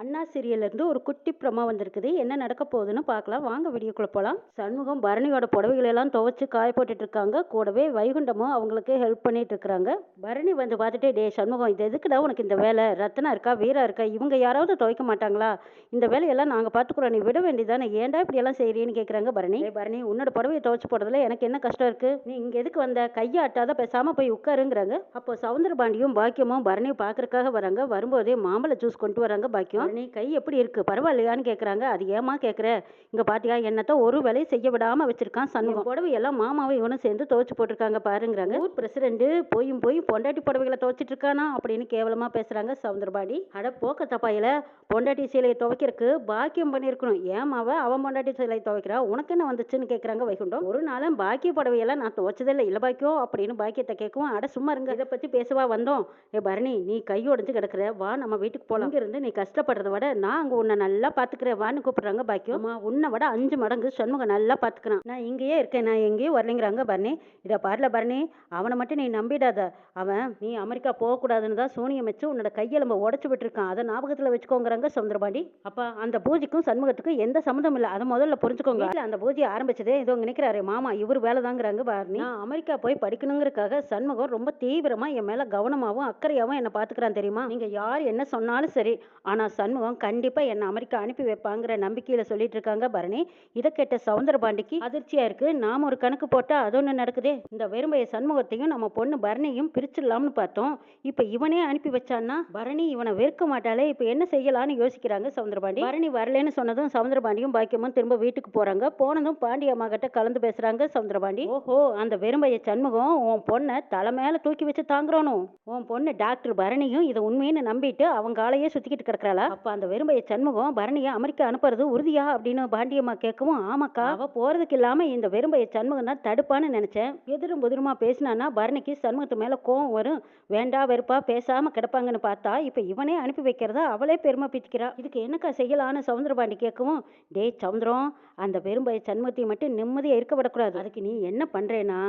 அண்ணா சீரியல்ல இருந்து ஒரு குட்டி ப்ரமோ வந்திருக்குது. என்ன நடக்க போகுதுன்னு பார்க்கலாம். வாங்க வீடியோக்குள்ள போலாம். சண்முகம் பரணியோட புடவைகளை எல்லாம் துவைச்சு காய போட்டுட்டு இருக்காங்க. கூடவே வைகுண்டமும் அவங்களுக்கு ஹெல்ப் பண்ணிட்டு இருக்காங்க. பரணி வந்து பார்த்துட்டு, டே சண்முகம், இது எதுக்குடா உனக்கு இந்த வேலை? ரத்னா இருக்கா, வீரா இருக்கா, இவங்க யாராவது துவைக்க மாட்டாங்களா? இந்த வேலையெல்லாம் நாங்க பாத்துக்கிறோம், நீ விட வேண்டியதானே, ஏன்டா இப்படி எல்லாம் செய்யறீன்னு கேக்குறாங்க பரணி. பரணி, உன்னோட புடவையை துவைச்சு போடுறதுல எனக்கு என்ன கஷ்டம் இருக்கு? நீ இங்க எதுக்கு வந்த? கையை ஆட்டாத, பேசாம போய் உட்காருங்கிறாங்க. அப்போ சவுந்தரபாண்டியும் பாக்கியமும் பரணியை பாக்குறதுக்காக வராங்க. வரும்போதே மாம்பழ ஜூஸ் கொண்டு வராங்க பாக்கியம். நீ கை எப்படி இருக்கு, பரவாயில்லையான்னு கேக்குறாங்க. அது ஏமா கேக்குற? இங்க பாத்தியா, என்னத்த ஒரு வேலையை செய்ய விடாம வச்சிருக்கான் சண்முகம். புடவை எல்லாம் மாமாவும் இவனும் சேர்ந்து துவைச்சு போட்டிருக்காங்க பாருங்கிறாங்க. ஊர் பிரசிடண்ட் போயும் பொண்டாட்டி புடவைகளை துவைச்சிட்டு இருக்கானா அப்படின்னு கேவலமா பேசுறாங்க சவுந்தரபாண்டி. அட போக்க தப்பாயில, பொண்டாட்டி சீலையை துவைக்கிறதுக்கு பாக்கியம் பண்ணிருக்கணும். ஏமாவ அவன் பொண்டாட்டி சீலையை துவைக்கிறா, உனக்கு என்ன வந்துச்சுன்னு கேக்குறாங்க வைகுண்டம். ஒரு நாளும் பாக்கிய புடவையெல்லாம் நான் துவைச்சதே இல்லை, இல்ல பாக்கியம் அப்படின்னு பாக்கியத்தை கேட்கவும், அட சும்மா இருங்க, இதை பத்தி பேசவா வந்தோம். பரணி, நீ கையோடைஞ்சு கிடக்குற, வா நம்ம வீட்டுக்கு போலாம். இங்க இருந்து நீ கஷ்டப்படுறத விட நான் அங்க உன்னை நல்லா பாத்துக்கிறேன் வான்னு கூப்பிடுறாங்க பாக்கியம். உன்னை விட 5 மடங்கு சண்முகம் நல்லா பாத்துக்கிறான். நான் இங்கேயே இருக்கேன், நான் எங்கேயும் வரலைங்கிறாங்க பரணி. இதை பாருல பரணி, அவனை மட்டும் நீ நம்பிடாத. அவன் நீ அமெரிக்கா போகக்கூடாதுன்னு தான் சோனியம் வச்சு உன்னோட கையெலும்ப உடச்சு விட்டுருக்கான். அதை ஞாபகத்துல வச்சுக்கோங்கிறாங்க சவுந்தரபாண்டி. அப்ப அந்த பூஜைக்கும் சண்முகத்துக்கும் எந்த சம்மந்தம் இல்லை, அதை முதல்ல புரிஞ்சுக்கோங்க. அந்த பூஜையை ஆரம்பிச்சதே இதோ நினைக்கிறாரு மாமா, இவர் வேலைதாங்கிறாங்க பரணி. நான் அமெரிக்கா போய் படிக்கணுங்கிறதுக்காக சண்முகம் ரொம்ப தீவிரமா என் மேல கவனமாவும் அக்கறையாவும் என்ன பாத்துக்கிறான் தெரியுமா. நீங்க யார் என்ன சொன்னாலும் சரி, ஆனா சண்முகம் கண்டிப்பா என்ன அமெரிக்கா அனுப்பி வைப்பாங்கிற நம்பிக்கையில சொல்லிட்டு இருக்காங்க பரணி. இதை கேட்ட சவுந்தரபாண்டிக்கு அதிர்ச்சியா இருக்கு. நாம ஒரு கணக்கு போட்டா அது ஒண்ணு நடக்குதே. இந்த வெறுமைய சண்முகத்தையும் நம்ம பொண்ணு பரணியும் பிரிச்சிடலாம்னு பார்த்தோம். இப்ப இவனே அனுப்பி வச்சான்னா பரணி இவனை வெறுக்க மாட்டாளே, இப்ப என்ன செய்யலாம்னு யோசிக்கிறாங்க சவுந்தரபாண்டி. பரணி வரலன்னு சொன்னதும் சவுந்தரபாண்டியும் பாக்கியமும் திரும்ப வீட்டுக்கு போறாங்க. போனதும் பாண்டி அம்மா கிட்ட கலந்து பேசுறாங்க சவுந்தரபாண்டி. ஓஹோ, அந்த வெறுமைய சண்முகம் உன் பொண்ணை தலை மேல தூக்கி வச்சு தாங்குறானோ? உன் பொண்ணு டாக்டர் பரணியும் இதை உண்மைன்னு நம்பிட்டு அவங்க ஆளையே சுத்திக்கிட்டு கிடக்குறாளா? அப்ப அந்த வெறுமைய சண்முகம் பரணியை அமெரிக்கா அனுப்புறது உறுதியா அப்படின்னு பாண்டியம்மா கேட்கவும், ஆமாக்கா, அவ போறதுக்கு இல்லாம இந்த வெறுமைய சண்முகம் தான் தடுப்பான்னு நினைச்சேன். எதிரும் புதிருமா பேசினானா பரணிக்கு சண்முகத்து மேல கோவம் வரும். வேண்டா வெறுப்பா பேசாம கிடப்பாங்கன்னு பார்த்தா இப்ப இவனே அனுப்பி வைக்கிறதா அவளே பெருமை பிச்சுக்கிறா. இதுக்கு என்னக்கா செய்யலான்னு சவுந்தரபாண்டி கேட்கவும், டேய் சவுந்தரம், அந்த வெறுமைய சண்முகத்தை மட்டும் நிம்மதியா இருக்க விடக்கூடாது. அதுக்கு நீ என்ன பண்றேன்னா,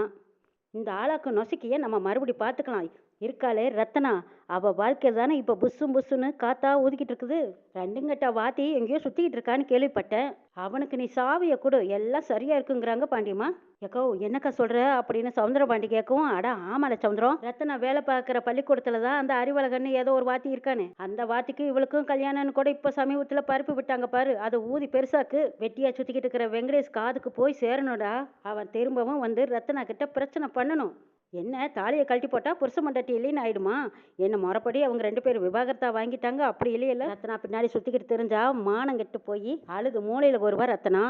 இந்த ஆளாக்கு நொசுக்கிய நம்ம மறுபடி பார்த்துக்கலாம். இருக்காளே ரத்தனா, அவ வாழ்க்கை தானே இப்ப புஸ்ஸும் புஸ்ஸுன்னு காத்தா ஊதிக்கிட்டு இருக்குது. ரெண்டுங்கட்டா வாத்தி எங்கேயோ சுத்திக்கிட்டு இருக்கான்னு கேள்விப்பட்டேன். அவனுக்கு நீ சாவிய கொடு, எல்லாம் சரியா இருக்குங்கிறாங்க பாண்டியம்மா. எக்கோ என்னக்கா சொல்ற அப்படின்னு சவுந்தரபாண்டி கேட்கவும், அட ஆமால சவுந்தரம், ரத்தனா வேலை பார்க்குற பள்ளிக்கூடத்துலதான் அந்த அறிவழகன்னு ஏதோ ஒரு வாத்தி இருக்கானே, அந்த வாத்திக்கும் இவளுக்கும் கல்யாணம்னு கூட இப்ப சமீபத்துல பருப்பு விட்டாங்க பாரு. அது ஊதி பெருசாக்கு. வெட்டியா சுத்திக்கிட்டு இருக்கிற வெங்கடேஷ் காதுக்கு போய் சேரணும்டா. அவன் திரும்பவும் வந்து ரத்தனா கிட்ட பிரச்சனை பண்ணணும். என்ன தாலியை கழட்டி போட்டா புருஷ மண்டாட்டி இல்லைன்னு ஆயிடுமா? என்ன முறைப்படி அவங்க 2 பேரும் விவாகரத்தா வாங்கிட்டாங்க, அப்படி இல்லையில ரத்தனா பின்னாடி சுத்திக்கிட்டு தெரிஞ்சா மானம் கெட்டு போய் அழுது மூளையில ஒருவா ரத்தனா.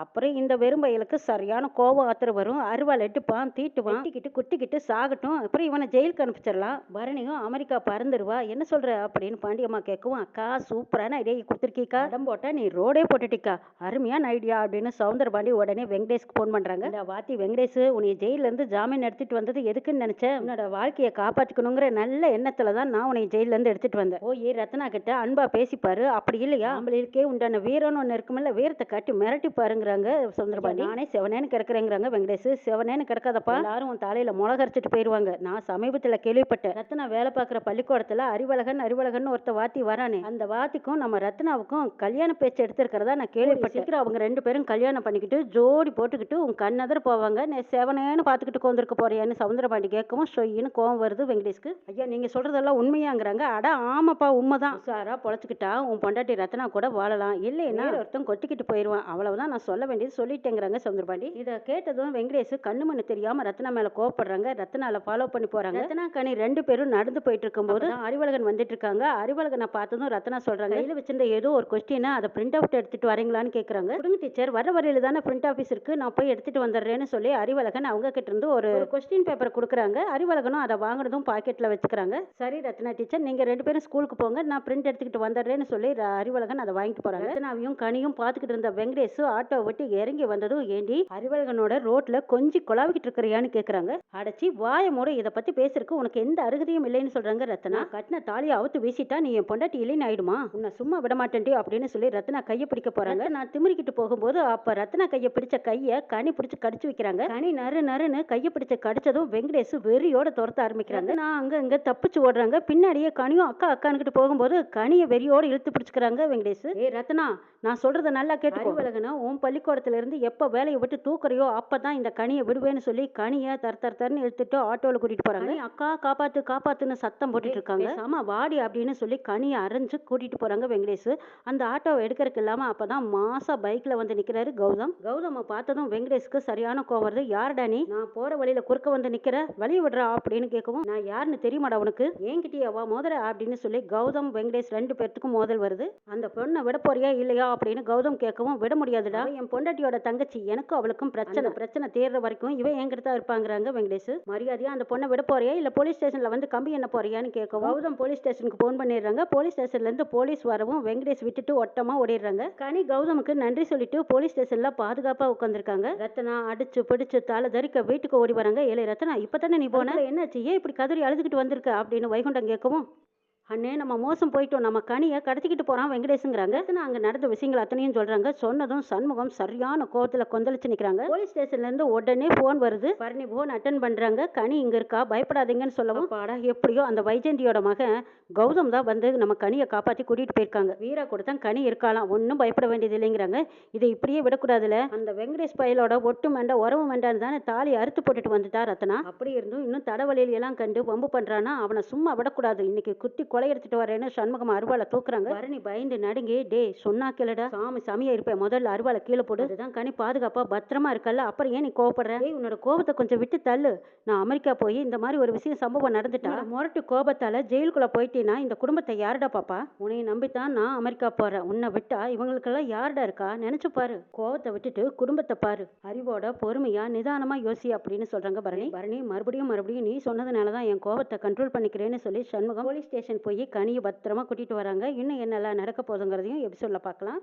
அப்புறம் இந்த வெறும்பயலுக்கு சரியான கோபம் ஆத்திர வரும். அருவாள் எட்டுப்பான், தீட்டுவான், வெட்டிக்கிட்டு குட்டிக்கிட்டு சாகட்டும். அப்புறம் இவனை ஜெயிலுக்கு அனுப்பிச்சிடலாம். பரணியும் அமெரிக்கா பறந்துருவா. என்ன சொல்ற அப்படின்னு பாண்டியம்மா கேட்கவும், அக்கா சூப்பரான ஐடியா கொடுத்துருக்கீக்கா, இடம் போட்டா நீ ரோடே போட்டுட்டிக்கா, அருமையான ஐடியா அப்படின்னு சவுந்தரபாண்டி உடனே வெங்கடேஷ்க்கு போன் பண்றாங்க. இந்த வாத்தி வெங்கடேஷ், உன்னை ஜெயில இருந்து ஜாமீன் எடுத்துட்டு வந்தது எதுக்குன்னு நினைச்சேன்? உன்னோட வாழ்க்கையை காப்பாற்றிக்கணுங்கிற நல்ல எண்ணத்துல தான் நான் உன்னை ஜெயில இருந்து எடுத்துட்டு வந்தேன். போய் ரத்னா கிட்ட அன்பா பேசிப்பாரு. அப்படி இல்லையா நம்மளுக்கே உண்டான வீரன்னு ஒண்ணு இருக்குமில்ல, வீரத்தை காட்டி மிரட்டி பாருங்கிறாங்க சவுந்தரபாண்டி. நானே செவனேன்னு கிடக்குறேங்கிறாங்க வெங்கடேஷ். செவனேன்னு கிடக்காதப்பா, எல்லாரும் உன் தலையில முளகரைச்சிட்டு போயிருவாங்க. நான் சமீபத்துல கேள்விப்பட்டேன், ரத்னா வேலை பார்க்குற பள்ளிக்கூடத்துல அறிவழகன் ஒருத்த வாத்தி வரானே, அந்த வாத்திக்கும் நம்ம ரத்னாவுக்கும் கல்யாண பேச்சு எடுத்திருக்கிறதா நான் கேள்விப்பட்டேன். அவங்க 2 பேரும் கல்யாணம் பண்ணிக்கிட்டு ஜோடி போட்டுக்கிட்டு உன் கண்ணதர் போவாங்க. நீ செவனேன்னு பாத்துக்கிட்டு கொண்டிருக்க போறியான்னு சவுந்தரபாண்டி கேட்கவும் ஷொய்யின்னு கோவம் வருது வெங்கடேஷ்க்கு. ஐயா, நீங்க சொல்றதெல்லாம் உண்மையாங்கிறாங்க. அட ஆமாப்பா, உண்மைதான். சாரா பொழைச்சிக்கிட்டா உன் பொண்டாட்டி ரத்னா கூட வாழலாம், இல்லைன்னா ஒருத்தன் கொட்டிக்கிட்டு போயிடுவான். அவ்வளவுதான், நான் சொல்ல வேண்டியது சொல்லிட்டேங்கிறாங்க சவுந்தரபாண்டி. இதை கேட்டதும் வெங்கடேஷ் கண்ணு மண்ணு தெரியாம ரத்னா மேல கோவப்படுறாங்க. ரத்னால ஃபாலோ பண்ணி போறாங்க. ரத்னா கனி 2 பேரும் நடந்து போயிட்டு இருக்கும்போது அறிவழகன் வந்துட்டு இருக்காங்க. அறிவழகனை பார்த்ததும் ரத்னா சொல்றாங்க, கையில வச்சிருந்த ஏதோ ஒரு கொஸ்டின், அதை பிரிண்ட் அவுட் எடுத்துட்டு வரீங்களான்னு கேட்கறாங்க. கொடுங்க டீச்சர், வர வரையில தானே பிரிண்ட் ஆஃபீஸ் இருக்கு, நான் போய் எடுத்துட்டு வந்துடுறேன்னு சொல்லி அறிவழகன் அவங்க கிட்ட இருந்து ஒரு கொஸ்டின் பேப்பர் கொடுக்குறாங்க. அறிவழகனும் அதை வாங்கினதும் பாக்கெட்ல வச்சுக்கிறாங்க. சரி ரத்னா டீச்சர், நீங்க 2 பேரும் ஸ்கூலுக்கு போங்க, நான் பிரிண்ட் எடுத்துக்கிட்டு வந்துடுறேன்னு சொல்லி அறிவழகன் அதை வாங்கிட்டு போறாங்க. ரத்னாவையும் கனியும் பார்த்துக்கிட்டு இருந்த வெங்கடேஷ் ஆட்டோ விட்டு இறங்கி வந்ததும், ஏண்டி அறிவழகனோட ரோட்ல கொஞ்சம் குழாவிக்கிட்டு இருக்கிறியான்னு கேட்கறாங்க. அடைச்சி வாய மூட, இதை பத்தி பேசுறதுக்கு உனக்கு எந்த அருகதையும் இல்லைன்னு சொல்றாங்க ரத்னா. கட்டின தாலியை அவுத்து வீசிட்டா நீ என் பொண்டாட்டி இல்லைன்னு ஆயிடுமா, உன்னை சும்மா விட மாட்டேன்டி அப்படின்னு சொல்லி ரத்னா கையை பிடிக்க போறாங்க. நான் திமிரிக்கிட்டு போகும்போது அப்ப ரத்னா கையை பிடிச்ச கையை கனி பிடிச்சு கடிச்சு வைக்கிறாங்க. கனி நறு நறுன்னு கையை பிடிச்ச கடிச்சதும் வெங்கடேஷ் வெறியோட துரத்த ஆரம்பிக்கிறாங்க. நான் அங்க இங்க தப்பிச்சு ஓடுறாங்க. பின்னாடியே கனியும் அக்கா அக்கான்னுகிட்டு போகும்போது கனியை வெறியோட இழுத்து பிடிச்சுக்கிறாங்க வெங்கடேஷ். ரத்னா, நான் சொல்றத நல்லா கேட்டு அறிவழகனா, உன் பள்ளிக்கூடத்துல இருந்து எப்ப வேலையை விட்டு தூக்குறியோ அப்பதான் இந்த கனியை விடுவேன்னு சொல்லி கனியை தரன்னு இழுத்துட்டு ஆட்டோல கூட்டிட்டு போறாங்க. அக்கா காப்பாத்து காப்பாத்துன்னு சத்தம் போட்டுட்டு இருக்காங்க. ஆமா வாடி அப்படின்னு சொல்லி கனியை அரைஞ்சு கூட்டிட்டு போறாங்க வெங்கடேஷ். அந்த ஆட்டோவை எடுக்கிறதுக்கு இல்லாம அப்பதான் மாசா பைக்ல வந்து நிக்கிறாரு கௌதம். கௌதம பார்த்ததும் வெங்கடேஷ்க்கு சரியான கோவம் வருது. யாருடா நீ? நான் போற வழியில குறுக்க வந்து நிக்கிற, வழி விடுறா அப்படின்னு கேட்கவும், நான் யாருன்னு தெரியுமாடா உனக்கு? என்கிட்டயே வா மோதல அப்படின்னு சொல்லி கௌதம் வெங்கடேஷ் 2 பேர்த்துக்கும் மோதல் வருது. அந்த பொண்ணை விட போறியா இல்லையா அப்படின்னு கௌதம் கேட்கவும், விட முடியாதுடா, என் பொண்டாட்டியோட தங்கச்சி, எனக்கும் அவளுக்கும் பிரச்சனை தீர்ற வரைக்கும் இவன் என்கிட்ட தான் இருப்பாங்கிறாங்க வெங்கடேஷ். மரியாதையா அந்த பொண்ணை விட போறியா இல்ல போலீஸ் ஸ்டேஷன்ல வந்து கம்பி என்ன போறியான்னு கேட்கவும், கௌதம் போலீஸ் ஸ்டேஷனுக்கு போன் பண்ணிடுறாங்க. போலீஸ் ஸ்டேஷன்ல இருந்து போலீஸ் வரவும் வெங்கடேஷ் விட்டுட்டு ஒட்டமா ஓடிடுறாங்க. கனி கௌதமுக்கு நன்றி சொல்லிட்டு போலீஸ் ஸ்டேஷன்ல பாதுகாப்பா உட்காந்துருக்காங்க. ரத்னா அடிச்சு பிடிச்சு தலை தரிக்க வீட்டுக்கு ஓடி வராங்க. ஏழை ரத்னா, இப்பதானே நீ போன, என்னாச்சு, ஏன் இப்படி கதறி அழுதுகிட்டு வந்திருக்க அப்படின்னு வைகுண்டம் கேட்கவும், அண்ணே நம்ம மோசம் போயிட்டோம், நம்ம கனியை கடத்திக்கிட்டு போறான் வெங்கடேஷுங்கிறாங்க. அங்க நடந்த விஷயங்கள் அத்தனையும் சொல்றாங்க. சொன்னதும் சண்முகம் சரியான கோவத்துல கொந்தளிச்சு நிக்கிறாங்க. போலீஸ் ஸ்டேஷன்ல இருந்து உடனே போன் வருது. பரணி போன் அட்டன் பண்றாங்க. கனி இங்க இருக்கா, பயப்படாதீங்கன்னு சொல்லவும், பாடா எப்படியோ அந்த வைஜெயந்தியோட மகன் கௌதம் தான் வந்து நம்ம கனியை காப்பாத்தி கூட்டிட்டு போயிருக்காங்க. வீரா கூட தான் கனி இருக்கலாம், ஒன்னும் பயப்பட வேண்டியது இல்லைங்கிறாங்க. இதை இப்படியே விடக்கூடாதுல, அந்த வெங்கடேஷ் பயலோட ஒட்டு மெண்டா உறவு மெண்டான்னு தானே தாலி அறுத்து போட்டுட்டு வந்துட்டா ரத்னா. அப்படி இருந்தும் இன்னும் தடவழியில எல்லாம் கண்டு வம்பு பண்றானா, அவனை சும்மா விடக்கூடாது, இன்னைக்கு குத்தி கொலை எடுத்துட்டு வரேன்னு சண்முகம் அருவாளை தூக்குறாங்க. பரணி பயந்து நடுங்கி, டே சொன்னா கேளுடா, சாமியா இருப்பேன், முதல்ல அருவாளை கீழே போடு, அதுதான் கனி பாதுகாப்பா பத்திரமா இருக்கல்ல, அப்புறம் ஏன் நீ கோவப்படுற? உன்னோட கோபத்தை கொஞ்சம் விட்டு தள்ளு. நான் அமெரிக்கா போய் இந்த மாதிரி ஒரு விஷயம் சம்பவம் நடந்துட்டா, முரட்டு கோபத்தால ஜெயிலுக்குள்ள போயிட்டீங்கன்னா இந்த குடும்பத்தை யாருடா பாப்பா? உன்னை நம்பித்தான் நான் அமெரிக்கா போறேன், உன்னை விட்டா இவங்களுக்கெல்லாம் யாருடா இருக்கா? நினைச்சு பாரு, கோவத்தை விட்டுட்டு குடும்பத்தை பாரு, அறிவோட பொறுமையா நிதானமா யோசி அப்படின்னு சொல்றாங்க பரணி. பரணி மறுபடியும் நீ சொன்னதுனாலதான் என் கோவத்தை கண்ட்ரோல் பண்ணிக்கிறேன்னு சொல்லி சண்முகம் போலீஸ் ஸ்டேஷன் போய் கனியை பத்திரமா கூட்டிட்டு வராங்க. இன்னும் என்னெல்லாம் நடக்க போகுதுங்கிறதையும் எபிசோட்ல பார்க்கலாம்.